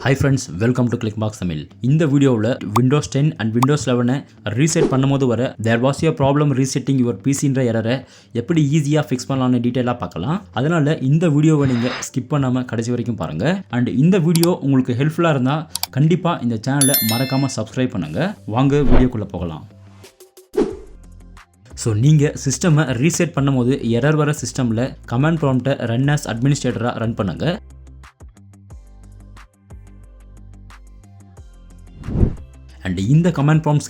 Hi friends, welcome to Clickbox Tamil. இந்த வீடியோவில் Windows 10 and Windows 11 reset பண்ணும்போது வர there was a problem resetting your PCன்ற எரரை எப்படி ஈஸியாக ஃபிக்ஸ் பண்ணலாம்னு டீட்டெயிலாக பார்க்கலாம். அதனால இந்த வீடியோவை நீங்கள் ஸ்கிப் பண்ணாமல் கடைசி வரைக்கும் பாருங்கள். அண்ட் இந்த வீடியோ உங்களுக்கு ஹெல்ப்ஃபுல்லாக இருந்தால் கண்டிப்பாக இந்த சேனலை மறக்காமல் சப்ஸ்கிரைப் பண்ணுங்கள். வாங்க வீடியோக்குள்ளே போகலாம். ஸோ நீங்கள் சிஸ்டமை ரீசெட் பண்ணும்போது எரர் வர சிஸ்டமில் கமாண்ட் ப்ராம்ப்டை ரன் ஆஸ் அட்மினிஸ்ட்ரேட்டராக ரன் பண்ணுங்கள். அண்ட் இந்த கமாண்ட் ப்ராம்ப்ட்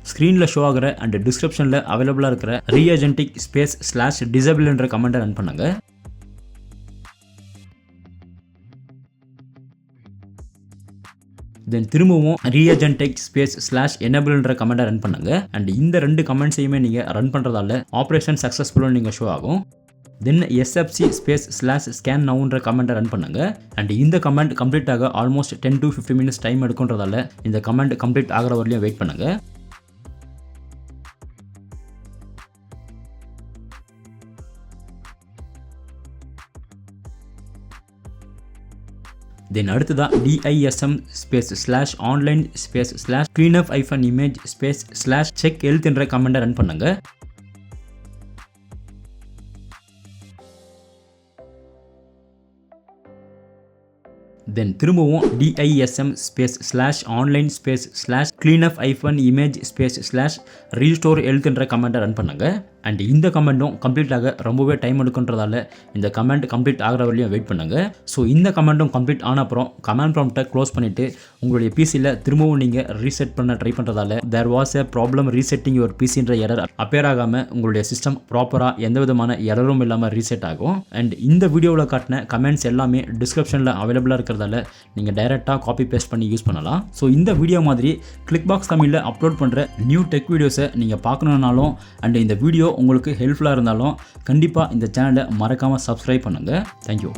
ஸ்க்ரீனில் ஷோ ஆகிற அண்ட் டிஸ்கிரிப்ஷனில் அவைலபிளாக இருக்கிற ReagentC /disable என்ற கமெண்ட்டை ரன் பண்ணுங்க. தென் திரும்பவும் ReagentC /enable என்ற கமெண்ட்டை ரன் பண்ணுங்க. அண்ட் இந்த ரெண்டு கமெண்ட்ஸையுமே நீங்கள் ரன் பண்ணுறதால ஆப்ரேஷன் சக்ஸஸ்ஃபுல்லாக நீங்கள் ஷோ ஆகும். தென் sfc /scannow என்ற கமெண்ட்டை ரன் பண்ணுங்க. அண்ட் இந்த கமெண்ட் கம்ப்ளீட் ஆக ஆல்மோஸ்ட் 10 to 15 மினிட்ஸ் டைம் எடுக்குன்றதால இந்த கமெண்ட் கம்ப்ளீட் ஆகிற வரலையும் வெயிட் பண்ணுங்க. தென் அடுத்ததா DISM /online /cleanup-image /checkhealth என்ற கமெண்ட்டை ரன் பண்ணுங்க. தென் திரும்பவும் DISM /online /cleanup-image /restorehealth என்ற கமெண்ட்டை ரன் பண்ணுங்க. அண்ட் இந்த கமெண்ட்டும் கம்ப்ளீட் ஆக ரொம்பவே டைம் எடுக்குன்றதால இந்த கமெண்ட் கம்ப்ளீட் ஆகிற வரையும் வெயிட் பண்ணுங்க. ஸோ இந்த கமெண்ட்டும் கம்ப்ளீட் ஆன அப்புறம் கமாண்ட் ப்ராம்ப்டை க்ளோஸ் பண்ணிவிட்டு உங்களுடைய பிசியில் திரும்பவும் நீங்கள் ரீசெட் பண்ண ட்ரை பண்ணுறதால there was a problem resetting your பிசின்ற எரர் அப்பேர் ஆகாமல் உங்களுடைய சிஸ்டம் ப்ராப்பராக எந்த விதமான எரரும் இல்லாமல் ரீசெட் ஆகும். அண்ட் இந்த வீடியோவில் காட்டின கமெண்ட்ஸ் எல்லாமே டிஸ்கிரிப்ஷனில் அவைலபிளாக இருக்கிறதால நீங்கள் டைரெக்டாக காப்பி பேஸ்ட் பண்ணி யூஸ் பண்ணலாம். ஸோ இந்த வீடியோ மாதிரி கிளிக்பாக்ஸ் தமிழில் அப்லோட் பண்ணுற நியூ டெக் வீடியோஸை நீங்கள் பார்க்கணுன்னாலும் அண்ட் இந்த வீடியோ உங்களுக்கு ஹெல்ப்ஃபுல்லாக இருந்தாலும் கண்டிப்பாக இந்த சேனலை மறக்காமல் சப்ஸ்கிரைப் பண்ணுங்கள். தேங்க்யூ.